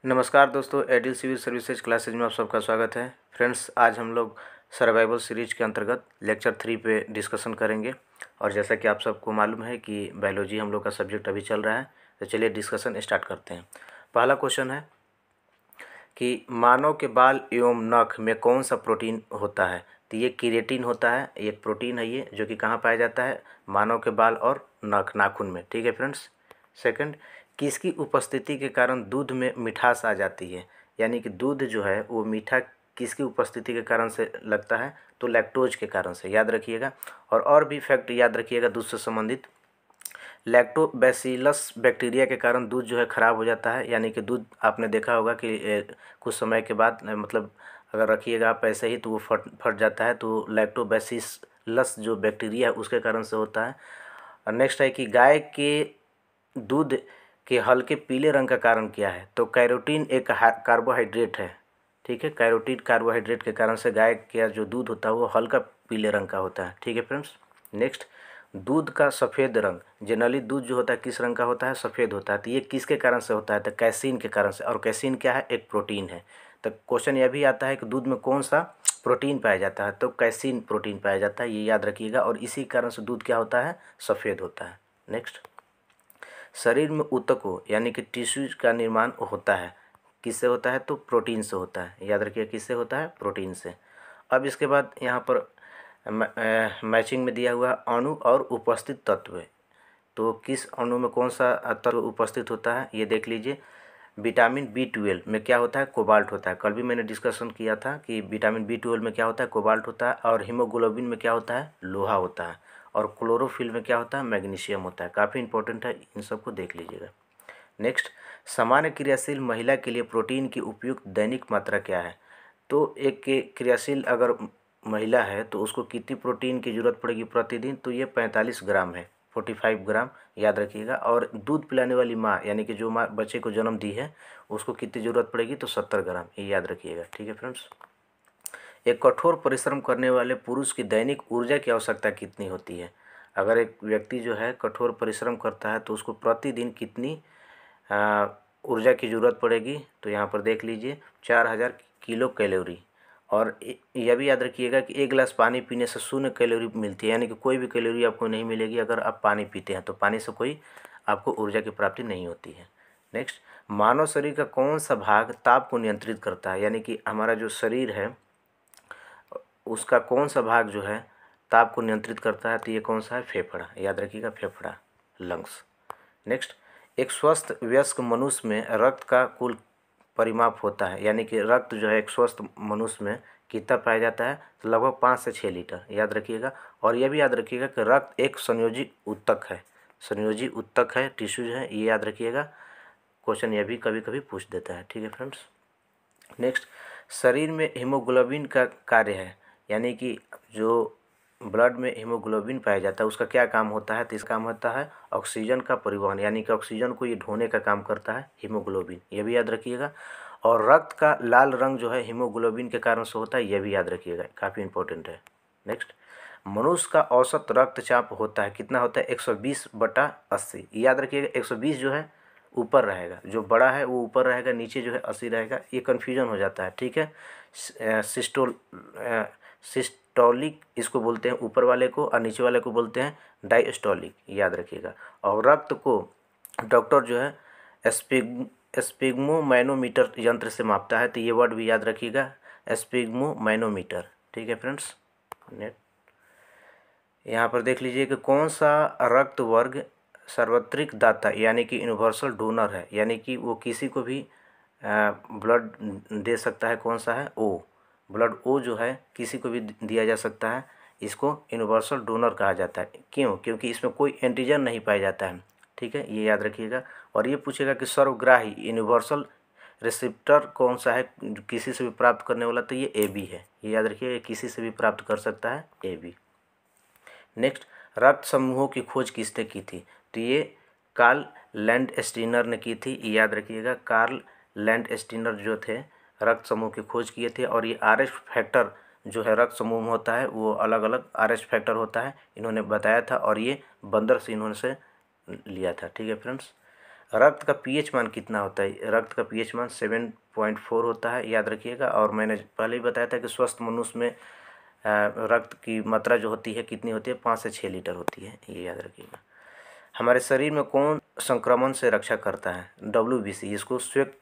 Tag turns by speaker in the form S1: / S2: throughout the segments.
S1: नमस्कार दोस्तों, एडिल civil services classes में आप सबका स्वागत है। फ्रेंड्स, आज हम लोग सर्वाइवल सीरीज के अंतर्गत लेक्चर 3 पे डिस्कशन करेंगे। और जैसा कि आप सबको मालूम है कि बायोलॉजी हम लोग का सब्जेक्ट अभी चल रहा है, तो चलिए डिस्कशन स्टार्ट करते हैं। पहला क्वेश्चन है कि मानव के बाल एवं नख में कौन सा प्रोटीन होता है। तो ये केराटिन होता है, एक प्रोटीन है ये, जो कि कहाँ पाया जाता है, मानव के बाल और नख नाखून में। ठीक है फ्रेंड्स। सेकंड, किसकी उपस्थिति के कारण दूध में मिठास आ जाती है, यानी कि दूध जो है वो मीठा किसकी उपस्थिति के कारण से लगता है, तो लैक्टोज के कारण से, याद रखिएगा। और भी फैक्ट याद रखिएगा दूध से संबंधित। लैक्टोबैसिलस बैक्टीरिया के कारण दूध जो है ख़राब हो जाता है, यानी कि दूध आपने देखा होगा कि कुछ समय के बाद मतलब अगर रखिएगा आप ऐसे ही तो वो फट जाता है, तो लैक्टोबैसिलस जो बैक्टीरिया है उसके कारण से होता है। और नेक्स्ट है कि गाय के दूध के हल्के पीले रंग का कारण क्या है, तो कैरोटीन एक कार्बोहाइड्रेट है। ठीक है, कैरोटीन कार्बोहाइड्रेट के कारण से गाय का जो दूध होता है वो हल्का पीले रंग का होता है। ठीक है फ्रेंड्स। नेक्स्ट, दूध का सफ़ेद रंग, जनरली दूध जो होता है किस रंग का होता है, सफ़ेद होता है। तो ये किसके कारण से होता है, तो कैसीन के कारण से। और कैसीन क्या है, एक प्रोटीन है। तो क्वेश्चन यह भी आता है कि दूध में कौन सा प्रोटीन पाया जाता है, तो कैसीन प्रोटीन पाया जाता है, ये याद रखिएगा। और इसी कारण से दूध क्या होता है, सफ़ेद होता है। नेक्स्ट, शरीर में ऊतकों यानी कि टिश्यूज का निर्माण होता है, किससे होता है, तो प्रोटीन से होता है। याद रखिए किससे होता है, प्रोटीन से। अब इसके बाद यहाँ पर मैचिंग में दिया हुआ अणु और उपस्थित तत्व, तो किस अणु में कौन सा तत्व उपस्थित होता है ये देख लीजिए। विटामिन B12 में क्या होता है, कोबाल्ट होता है। कल भी मैंने डिस्कशन किया था कि विटामिन B12 में क्या होता है, कोबाल्ट होता है। और हीमोग्लोबिन में क्या होता है, लोहा होता है। और क्लोरोफिल में क्या होता है, मैग्नीशियम होता है। काफ़ी इंपॉर्टेंट है, इन सबको देख लीजिएगा। नेक्स्ट, सामान्य क्रियाशील महिला के लिए प्रोटीन की उपयुक्त दैनिक मात्रा क्या है, तो एक क्रियाशील अगर महिला है तो उसको कितनी प्रोटीन की ज़रूरत पड़ेगी प्रतिदिन, तो ये 45 ग्राम है, 45 ग्राम, याद रखिएगा। और दूध पिलाने वाली माँ यानी कि जो माँ बच्चे को जन्म दी है उसको कितनी ज़रूरत पड़ेगी, तो 70 ग्राम, ये याद रखिएगा। ठीक है फ्रेंड्स। एक कठोर परिश्रम करने वाले पुरुष की दैनिक ऊर्जा की आवश्यकता कितनी होती है। अगर एक व्यक्ति जो है कठोर परिश्रम करता है तो उसको प्रतिदिन कितनी ऊर्जा की ज़रूरत पड़ेगी, तो यहाँ पर देख लीजिए 4000 किलो कैलोरी। और यह भी याद रखिएगा कि एक गिलास पानी पीने से 0 कैलोरी मिलती है, यानी कि कोई भी कैलोरी आपको नहीं मिलेगी अगर आप पानी पीते हैं, तो पानी से कोई आपको ऊर्जा की प्राप्ति नहीं होती है। नेक्स्ट, मानव शरीर का कौन सा भाग ताप को नियंत्रित करता है, यानी कि हमारा जो शरीर है उसका कौन सा भाग जो है ताप को नियंत्रित करता है, तो ये कौन सा है, फेफड़ा, याद रखिएगा, फेफड़ा, लंग्स। नेक्स्ट, एक स्वस्थ वयस्क मनुष्य में रक्त का कुल परिमाप होता है, यानी कि रक्त जो है एक स्वस्थ मनुष्य में कितना पाया जाता है, तो लगभग 5 से 6 लीटर, याद रखिएगा। और यह भी याद रखिएगा कि रक्त एक संयोजी ऊतक है, संयोजी ऊतक है, टिश्यूज है, ये याद रखिएगा। क्वेश्चन यह भी कभी कभी पूछ देता है। ठीक है फ्रेंड्स। नेक्स्ट, शरीर में हीमोग्लोबिन का कार्य है, यानी कि जो ब्लड में हीमोग्लोबिन पाया जाता है उसका क्या काम होता है, तो इसका काम होता है ऑक्सीजन का परिवहन, यानी कि ऑक्सीजन को ये ढोने का काम करता है हीमोग्लोबिन, ये भी याद रखिएगा। और रक्त का लाल रंग जो है हीमोग्लोबिन के कारण से होता है, यह भी याद रखिएगा, काफ़ी इंपॉर्टेंट है। नेक्स्ट, मनुष्य का औसत रक्तचाप होता है, कितना होता है, 120/80, याद रखिएगा। 120 जो है ऊपर रहेगा, जो बड़ा है वो ऊपर रहेगा, नीचे जो है 80 रहेगा, ये कन्फ्यूजन हो जाता है। ठीक है। सिस्टोलिक इसको बोलते हैं ऊपर वाले को, और नीचे वाले को बोलते हैं डायस्टोलिक, याद रखिएगा। और रक्त को डॉक्टर जो है स्पिग्मोमैनोमीटर यंत्र से मापता है, तो ये वर्ड भी याद रखिएगा, स्पिग्मोमैनोमीटर। ठीक है फ्रेंड्स। यहाँ पर देख लीजिए कि कौन सा रक्त वर्ग सार्वत्रिक दाता यानी कि यूनिवर्सल डोनर है, यानी कि वो किसी को भी ब्लड दे सकता है, कौन सा है, ओ, ब्लड ओ जो है किसी को भी दिया जा सकता है, इसको यूनिवर्सल डोनर कहा जाता है। क्यों, क्योंकि इसमें कोई एंटीजन नहीं पाया जाता है। ठीक है, ये याद रखिएगा। और ये पूछेगा कि सर्वग्राही यूनिवर्सल रिसिप्टर कौन सा है, किसी से भी प्राप्त करने वाला, तो ये ए बी है, ये याद रखिएगा, किसी से भी प्राप्त कर सकता है, ए बी। नेक्स्ट, रक्त समूहों की खोज किसने की थी, तो ये कार्ल लैंडस्टीनर ने की थी, ये याद रखिएगा। कार्ल लैंडस्टीनर जो थे रक्त समूह की खोज किए थे। और ये आर एच फैक्टर जो है रक्त समूह में होता है वो अलग अलग आर एच फैक्टर होता है, इन्होंने बताया था, और ये बंदर से इन्होंने से लिया था। ठीक है फ्रेंड्स। रक्त का पीएच मान कितना होता है? रक्त का पीएच मान 7.4 होता है, याद रखिएगा। और मैंने पहले ही बताया था कि स्वस्थ मनुष्य में रक्त की मात्रा जो होती है कितनी होती है? 5 से 6 लीटर होती है, ये याद रखिएगा। हमारे शरीर में कौन संक्रमण से रक्षा करता है? WBC, इसको श्वेत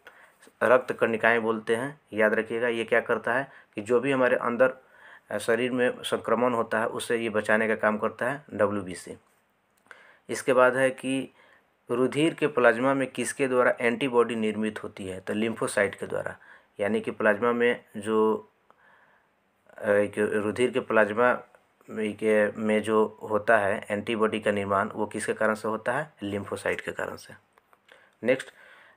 S1: रक्त कणिकाएं बोलते हैं, याद रखिएगा। ये क्या करता है कि जो भी हमारे अंदर शरीर में संक्रमण होता है उससे ये बचाने का काम करता है WBC। इसके बाद है कि रुधिर के प्लाज्मा में किसके द्वारा एंटीबॉडी निर्मित होती है? तो लिम्फोसाइट के द्वारा। यानी कि प्लाज्मा में जो रुधिर के प्लाज्मा में जो होता है एंटीबॉडी का निर्माण, वो किसके कारण से होता है? लिम्फोसाइट के कारण से। नेक्स्ट,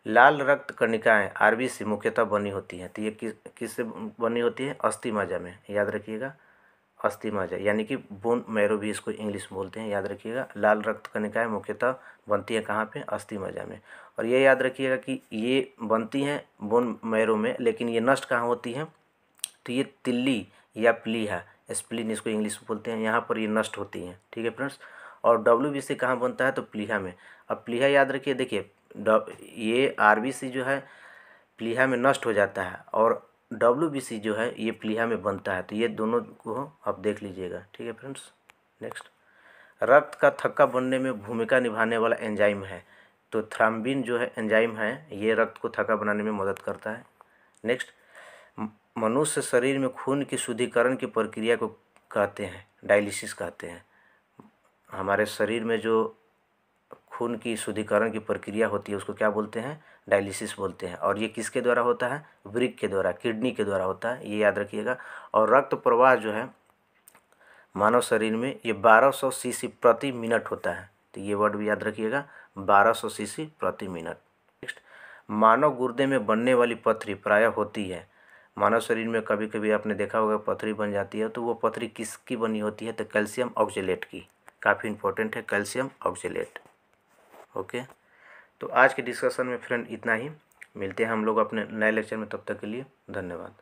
S1: लाल रक्त कणिकाएं RBC मुख्यतः बनी होती हैं, तो ये किससे बनी होती है? अस्थि मज्जा में, याद रखिएगा। अस्थि मज्जा यानी कि बोन मैरो भी इसको इंग्लिश में बोलते हैं, याद रखिएगा। लाल रक्त कणिकाएं मुख्यतः बनती है कहाँ पे? अस्थि मज्जा में। और ये याद रखिएगा कि ये बनती हैं बोन मैरो में, लेकिन ये नष्ट कहाँ होती हैं? तो ये तिल्ली या प्लीहा, स्प्लीन इसको इंग्लिश में बोलते हैं, यहाँ पर ये नष्ट होती हैं, ठीक है फ्रेंड्स। और WBC कहाँ बनता है? तो प्लीहा में। अब प्लीहा याद रखिए, देखिए ये RBC जो है प्लीहा में नष्ट हो जाता है और WBC जो है ये प्लीहा में बनता है, तो ये दोनों को आप देख लीजिएगा, ठीक है फ्रेंड्स। नेक्स्ट, रक्त का थक्का बनने में भूमिका निभाने वाला एंजाइम है, तो थ्राम्बिन जो है एंजाइम है, ये रक्त को थक्का बनाने में मदद करता है। नेक्स्ट, मनुष्य शरीर में खून की शुद्धिकरण की प्रक्रिया को कहते हैं डायलिसिस कहते हैं। हमारे शरीर में जो खून की शुद्धिकरण की प्रक्रिया होती है उसको क्या बोलते हैं? डायलिसिस बोलते हैं। और ये किसके द्वारा होता है? वृक्क के द्वारा, किडनी के द्वारा होता है, ये याद रखिएगा। और रक्त प्रवाह जो है मानव शरीर में ये 1200 सीसी प्रति मिनट होता है, तो ये वर्ड भी याद रखिएगा, 1200 सीसी प्रति मिनट। नेक्स्ट, मानव गुर्दे में बनने वाली पथरी प्रायः होती है, मानव शरीर में कभी कभी आपने देखा होगा पथरी बन जाती है, तो वो पथरी किसकी बनी होती है? तो कैल्शियम ऑक्जेलेट की। काफ़ी इंपॉर्टेंट है कैल्शियम ऑक्जेलेट। ओके, तो आज के डिस्कशन में फ्रेंड इतना ही। मिलते हैं हम लोग अपने नए लेक्चर में, तब तक के लिए धन्यवाद।